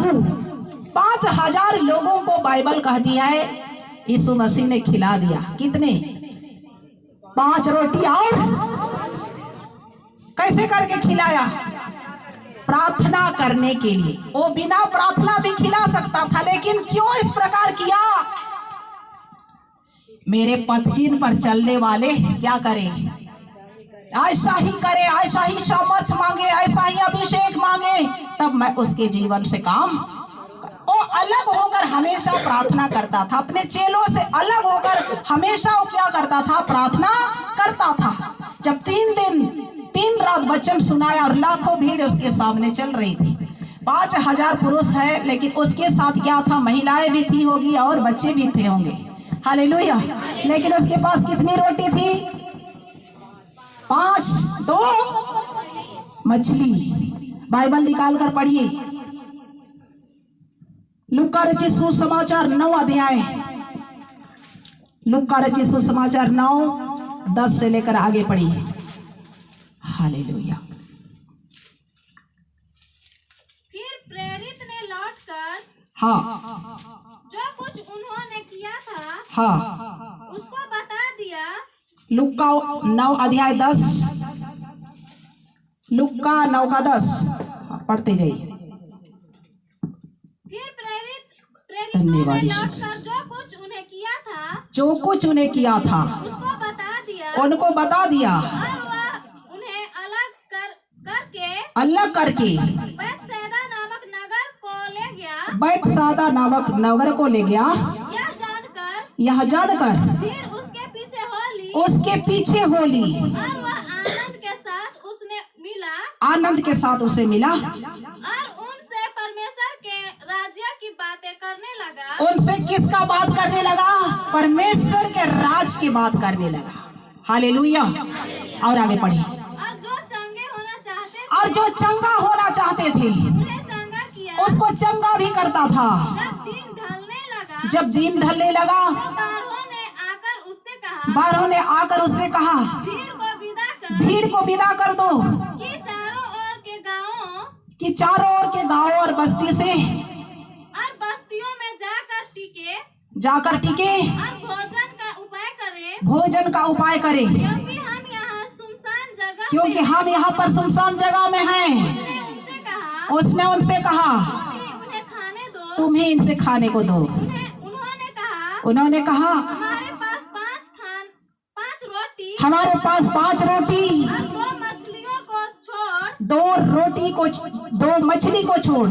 प्रभु 5000 लोगों को बाइबल कहती है यीशु मसीह ने खिला दिया। कितने? 5 रोटी और कैसे करके खिलाया? प्रार्थना करने के लिए। वो बिना प्रार्थना भी खिला सकता था, लेकिन क्यों इस प्रकार किया? मेरे पदचिन्ह पर चलने वाले क्या करें? ऐसा ही करे, ऐसा ही सामर्थ मांगे, ऐसा ही अभिषेक मांगे, तब मैं उसके जीवन से काम। वो अलग होकर हमेशा प्रार्थना करता था, अपने चेलों से अलग होकर हमेशा वो क्या करता था? प्रार्थना करता था। जब 3 दिन 3 रात वचन सुनाया और लाखों भीड़ उसके सामने चल रही थी। 5000 पुरुष है, लेकिन उसके साथ क्या था? महिलाएं भी थी होगी और बच्चे भी थे होंगे। हालेलुया। लेकिन उसके पास कितनी रोटी थी? 5, 2 मछली। बाइबल निकाल कर पढ़िए, लूका रचित सुसमाचार 9 अध्याय, लूका रचित सुसमाचार 9:10 से लेकर आगे पढ़िए। हालेलुया। फिर प्रेरित ने लौटकर हाँ जो कुछ उन्होंने किया था हाँ उसको बता दिया। लूका 9 अध्याय 10, लूका 9 का 10 पढ़ते जाइए। फिर प्रेरितों ने लौटकर जो कुछ उन्हें किया था, जो कुछ उन्हें किया था उसको बता दिया। उनको बता दिया, और वह उन्हें अलग करके बैतसैदा नामक नगर को ले गया। बैतसैदा नामक नगर को ले गया। यह जानकर भीड़ उसके पीछे हो ली। और वह आनंद के साथ उसने मिला। आनंद के साथ उसे मिला और उनसे परमेश्वर के राज्य की बातें करने लगा। उनसे किसका बात करने लगा? परमेश्वर के राज की बात करने लगा। हालेलुया। और आगे पढ़िए। और जो चंगा होना चाहते थे उन्हें चंगा किया। उसको चंगा भी करता था। जब दिन ढलने लगा बारहों ने आकर उससे कहा भीड़ को विदा कर दो कि चारों ओर के गांवों और बस्ती से और बस्तियों में जाकर टिके और भोजन का उपाय करें, क्योंकि हम यहाँ पर सुनसान जगह में हैं। उसने उनसे कहा तुम्हें इनसे खाने को दो। उन्होंने कहा हमारे पास 5 रोटी और 2 मछली को छोड़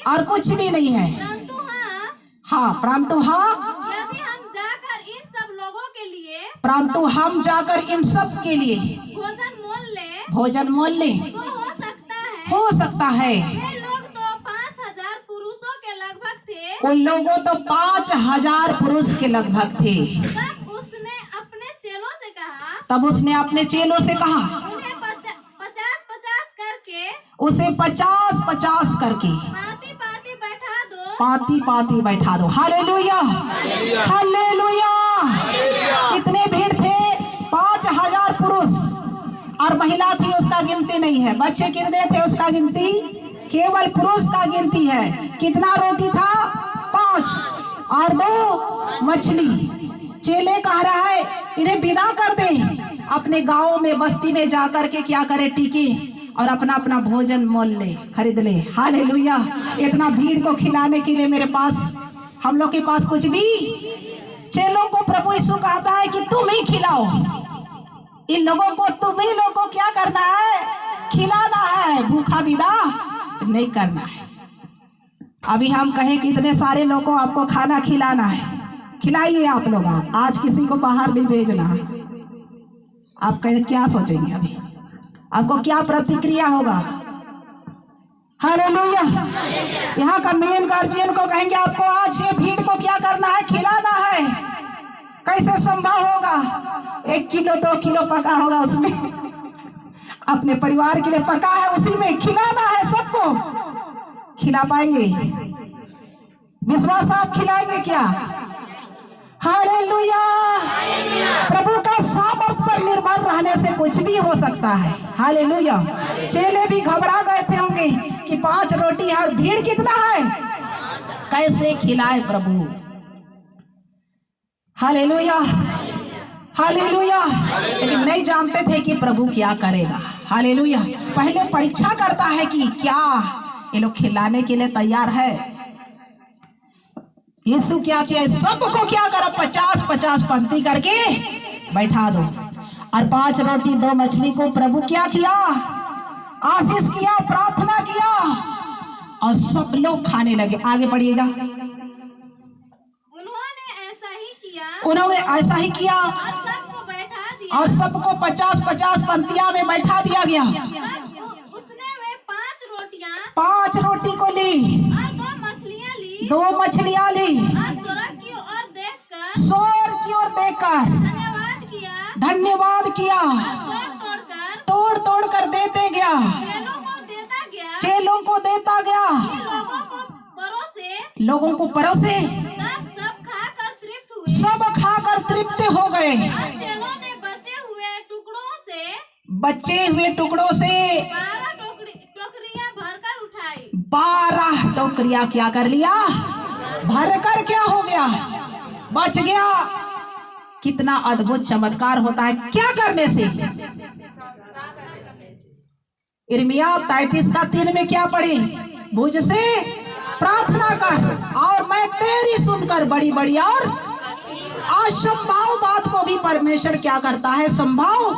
और कुछ भी नहीं है। परंतु परंतु हम जाकर इन सब लोगों के लिए परंतु हम जाकर इन सब के लिए भोजन मोल ले हो सकता है। है। वे लोग तो 5000 पुरुषों के लगभग थे। उन लोगों तो 5000 पुरुष के लगभग थे। तब उसने अपने चेलों से कहा उन्हें 50-50 करके उसे 50-50 करके पाती बैठा दो। Hallelujah, hallelujah. कितने भीड़ थे? 5000 पुरुष और महिला थी, उसका गिनती नहीं है। बच्चे कितने थे? उसका गिनती केवल पुरुष का गिनती है। कितना रोटी था? 5 और 2 मछली। चेले कह रहा है इन्हें विदा कर दे, अपने गाँव में बस्ती में जाकर के क्या करे? टिके और अपना अपना भोजन मोल ले, खरीद ले। हालेलुया। इतना भीड़ को खिलाने के लिए मेरे पास, हम लोग के पास कुछ भी। चेलों को प्रभु यीशु कहता है कि तुम ही खिलाओ इन लोगों को। तुम ही लोगों को क्या करना है? खिलाना है, भूखा विदा नहीं करना है। अभी हम कहें कि इतने सारे लोगों को आपको खाना खिलाना है, खिलाइए आप लोग। आज किसी को बाहर नहीं भेजना। आप क्या सोचेंगे? अभी आपको क्या प्रतिक्रिया होगा? हालेलुया। यहाँ का मेन गार्जियन को कहेंगे आपको आज ये भीड़ को क्या करना है? खिलाना है। कैसे संभव होगा? 1 किलो 2 किलो पका होगा, उसमें अपने परिवार के लिए पका है, उसी में खिलाना है। सबको खिला पाएंगे? विश्वास आप खिलाएंगे क्या? हालेलुया। प्रभु का सामर्थ पर निर्भर रहने से कुछ भी हो सकता है। हालेलुया। चेले भी घबरा गए थे होंगे कि 5 रोटी है और भीड़ कितना है, कैसे खिलाए प्रभु। Hallelujah, hallelujah. लेकिन नहीं जानते थे कि प्रभु क्या करेगा। हालेलुया। पहले परीक्षा करता है कि क्या ये लोग खिलाने के लिए तैयार है। यीशु क्या किया, सबको क्या करा, 50-50 पंक्ति करके बैठा दो और 5 रोटी 2 मछली को प्रभु क्या किया, आशीष किया, प्रार्थना किया और सब लोग खाने लगे। आगे पढ़िएगा। उन्होंने ऐसा ही किया और सबको 50-50 पंक्तियां में बैठा दिया गया। उसने वे 5 रोटी को ली और 2 मछलियां ली और स्वर की ओर देखकर धन्यवाद किया, तोड़ तोड़ कर देते गया, चेलों को देता गया, लोगों को परोसे, सब खाकर तृप्त हो गए। चेलों ने बचे हुए टुकड़ों से 12 टोकरियां भरकर उठाई। 12 टोकरियां क्या कर लिया, भरकर क्या हो गया, बच गया। कितना अद्भुत चमत्कार होता है क्या करने से। यिर्मयाह 33:3 में क्या पढ़े, मुझसे प्रार्थना कर और मैं तेरी सुनकर बड़ी बड़ी और असंभव बात को भी परमेश्वर क्या करता है, संभव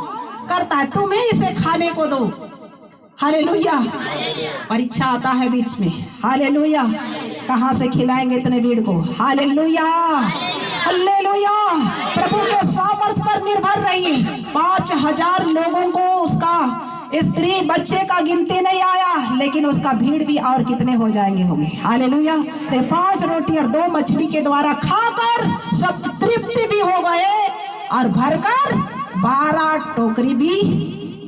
करता है। तुम्हें इसे खाने को दो। हालेलुया। परीक्षा आता है बीच में। हालेलुया। कहां से खिलाएंगे इतने भीड़ को। Hallelujah, hallelujah. प्रभु के सामर्थ पर निर्भर रहिए। 5000 लोगों को उसका स्त्री बच्चे का गिनती नहीं आया, लेकिन उसका भीड़ भी और कितने हो जाएंगे होंगे। हालेलुया। 5 रोटी और 2 मछली के द्वारा खाकर सब तृप्ति भी हो गए और भरकर 12 टोकरी भी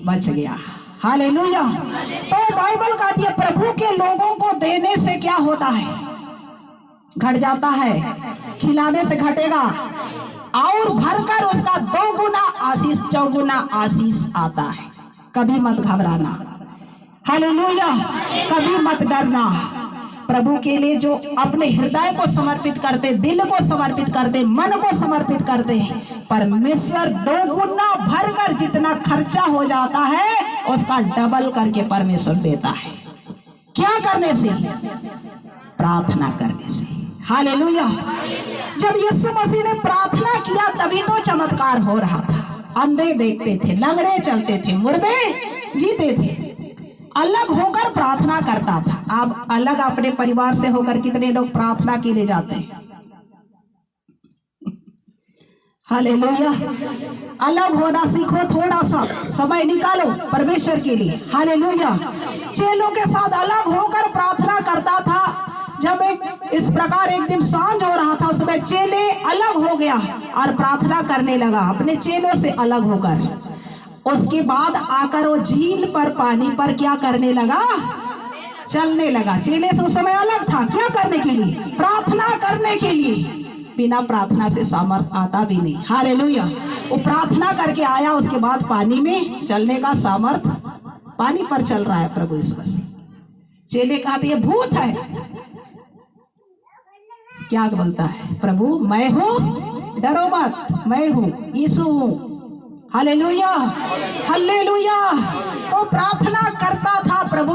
बच गया। हालेलुया। तो बाइबल कहती है प्रभु के लोगों को देने से क्या होता है, घट जाता है, खिलाने से घटेगा और भरकर उसका 2 गुना आशीष 4 गुना आशीष आता है। कभी मत घबराना। हालेलुया। कभी मत डरना। प्रभु के लिए जो अपने हृदय को समर्पित करते, दिल को समर्पित करते, मन को समर्पित करते, परमेश्वर 2 गुना भरकर जितना खर्चा हो जाता है उसका डबल करके परमेश्वर देता है। क्या करने से, प्रार्थना करने से। हालेलुया। जब यीशु मसीह ने प्रार्थना किया तभी तो चमत्कार हो रहा था। अंधे देखते थे, लंगड़े चलते थे, मुर्दे जीते थे। अलग होकर प्रार्थना करता था। आप अलग अपने परिवार से होकर कितने लोग प्रार्थना के लिए जाते हैं। हालेलुया। अलग होना सीखो, थोड़ा सा समय निकालो परमेश्वर के लिए। हालेलुया। चेलों के साथ अलग होकर प्रार्थना करता था। जब इस प्रकार एक दिन सांझ हो रहा था, उसमें चेले अलग हो गया और प्रार्थना करने लगा अपने चेलों से अलग होकर। उसके बाद आकर वो झील पर, पानी पर क्या करने लगा, चलने लगा। चेले से उस समय अलग था, क्या करने के लिए, प्रार्थना करने के लिए। बिना प्रार्थना से सामर्थ आता भी नहीं। हालेलुया। वो प्रार्थना करके आया, उसके बाद पानी में चलने का सामर्थ, पानी पर चल रहा है प्रभु यीशु मसीह। चेले कहते ये भूत है। क्या बोलता है प्रभु, मैं हूं, डरो मत, मैं हूं, यीशु हूं। Hallelujah, hallelujah. तो प्रार्थना करता था प्रभु,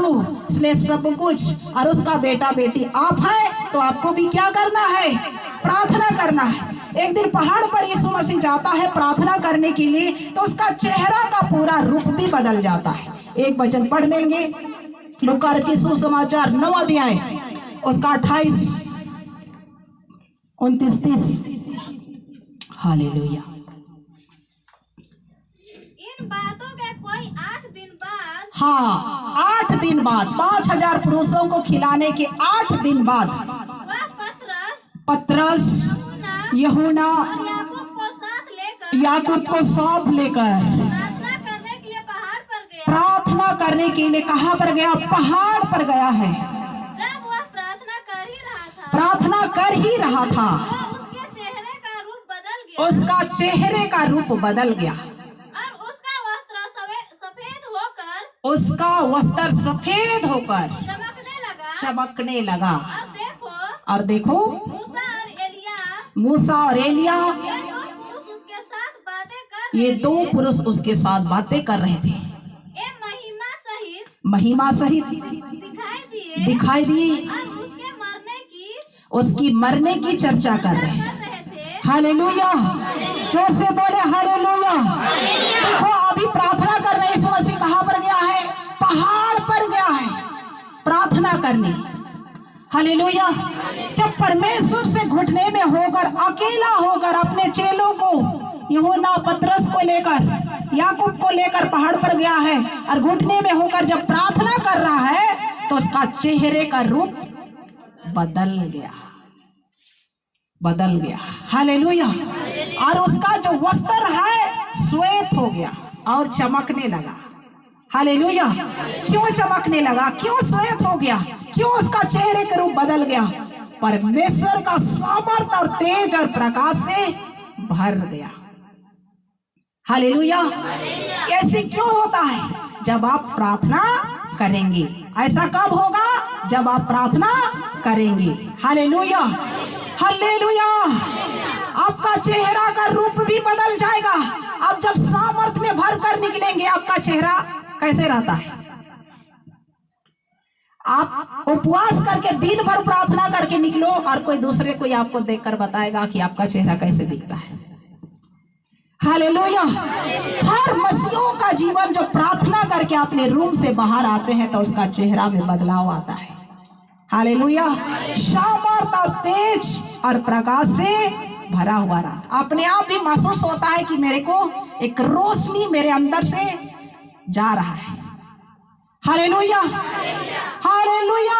इसलिए सब कुछ। और उसका बेटा बेटी आप है तो आपको भी क्या करना है, प्रार्थना करना है। एक दिन पहाड़ पर यीशु मसीह जाता है प्रार्थना करने के लिए, तो उसका चेहरा का पूरा रूप भी बदल जाता है। एक वचन पढ़ लेंगे, लूका रचित सुसमाचार 9 अध्याय उसका 28, 29, 30। हालेलुया। इन बातों के कोई 8 दिन बाद, हाँ 8 दिन बाद, 5000 पुरुषों को खिलाने के 8 दिन बाद वह पतरस, यूहन्ना, याकूब को साथ लेकर प्रार्थना करने के लिए कहां पर गया, पहाड़ पर गया है। जब वह प्रार्थना कर ही रहा था, उसके चेहरे का रूप बदल गया। उसका चेहरे का रूप बदल गया। और उसका वस्त्र सफेद होकर चमकने लगा। और देखो मूसा और एलिया ये दो पुरुष उसके साथ बातें कर रहे थे। ये महिमा सहित दिखाई दिए। उसकी मरने की चर्चा कर रहे हैं। हालेलुया, जोर से बोले हालेलुया। देखो अभी प्रार्थना कर रहे हैं। यीशु मसीह कहाँ पर गया है? पहाड़ पर गया है प्रार्थना करने। हालेलुया। जब परमेश्वर से घुटने में होकर, अकेला होकर, अपने चेलों को, यूहन्ना पतरस को लेकर, याकूब को लेकर पहाड़ पर गया है और घुटने में होकर जब प्रार्थना कर रहा है तो उसका चेहरे का रूप बदल गया। हालेलुया। और उसका जो वस्त्र है श्वेत हो गया और चमकने लगा। हालेलुया। क्यों चमकने लगा? क्यों श्वेत हो गया? क्यों उसका चेहरे का रूप बदल गया? परमेश्वर का सामर्थ और तेज और प्रकाश से भर गया। हालेलुया। ऐसे क्यों होता है? जब आप प्रार्थना करेंगे। ऐसा कब होगा? जब आप प्रार्थना करेंगे। Hallelujah, hallelujah. आपका चेहरा का रूप भी बदल जाएगा। आप जब सामर्थ में भर कर निकलेंगे, आपका चेहरा कैसे रहता है? आप उपवास करके दिन भर प्रार्थना करके निकलो और कोई दूसरे कोई आपको देखकर बताएगा कि आपका चेहरा कैसे दिखता है। हालेलुया। हर मसीहों का जीवन जो प्रार्थना करके अपने रूम से बाहर आते हैं तो उसका चेहरा में बदलाव आता है। हालेलुया। सामर्थ और तेज और प्रकाश से भरा हुआ रहा। अपने आप भी महसूस होता है कि मेरे को एक रोशनी मेरे अंदर से जा रहा है। Hallelujah, hallelujah.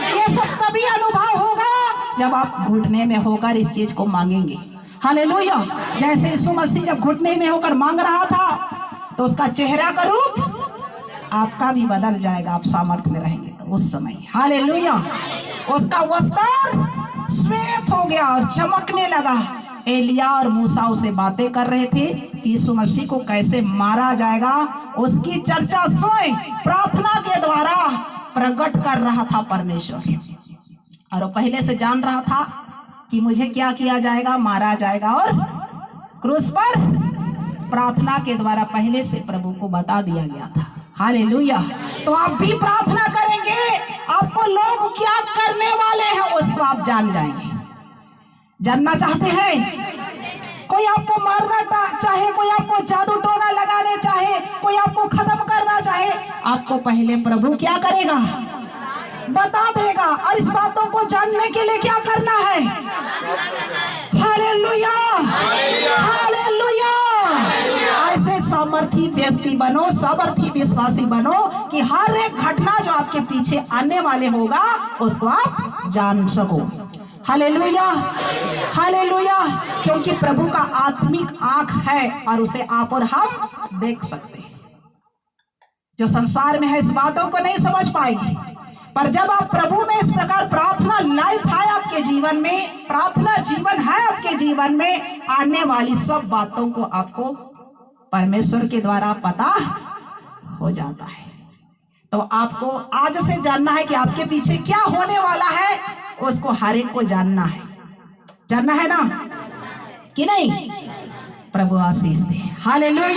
ये सब तभी अनुभव होगा जब आप घुटने में होकर इस चीज को मांगेंगे। हालेलुया। जैसे यीशु मसीह जब घुटने में होकर मांग रहा था तो उसका चेहरा का रूप आपका भी बदल जाएगा। आप सामर्थ्य में रहेंगे तो उस समय। हालेलुया। उसका वस्त्र श्वेत हो गया और चमकने लगा। एलिया और मूसा उसे बातें कर रहे थे कि यीशु मसीह को कैसे मारा जाएगा। उसकी चर्चा स्वयं प्रार्थना के द्वारा प्रकट कर रहा था परमेश्वर। और वो पहले से जान रहा था कि मुझे क्या किया जाएगा? मारा जाएगा और क्रूस पर प्रार्थना के द्वारा पहले से प्रभु को बता दिया गया था। हालेलुया। तो आप भी प्रार्थना करेंगे, आपको लोग क्या करने वाले हैं उसको आप जान जाएंगे। जानना चाहते हैं? कोई आपको मारना चाहे, कोई आपको जादू टोना लगाने चाहे, कोई आपको खत्म करना चाहे, आपको पहले प्रभु क्या करेगा? बता देगा। और इस बातों को जानने के लिए क्या करना है? Hallelujah, hallelujah. ऐसे सामर्थी व्यक्ति बनो, सामर्थी विश्वासी बनो कि हर एक घटना जो आपके पीछे आने वाले होगा उसको आप जान सको। Hallelujah, hallelujah. क्योंकि प्रभु का आत्मिक आंख है और उसे आप और हम देख सकते हैं। जो संसार में है इस बातों को नहीं समझ पाएगी, पर जब आप प्रभु में इस प्रकार प्रार्थना लाइफ है आपके जीवन में, प्रार्थना जीवन है आपके जीवन में, आने वाली सब बातों को आपको परमेश्वर के द्वारा पता हो जाता है। तो आपको आज से जानना है कि आपके पीछे क्या होने वाला है, उसको हर एक को जानना है। जानना है ना कि नहीं? प्रभु आशीष दे। हालेलुया।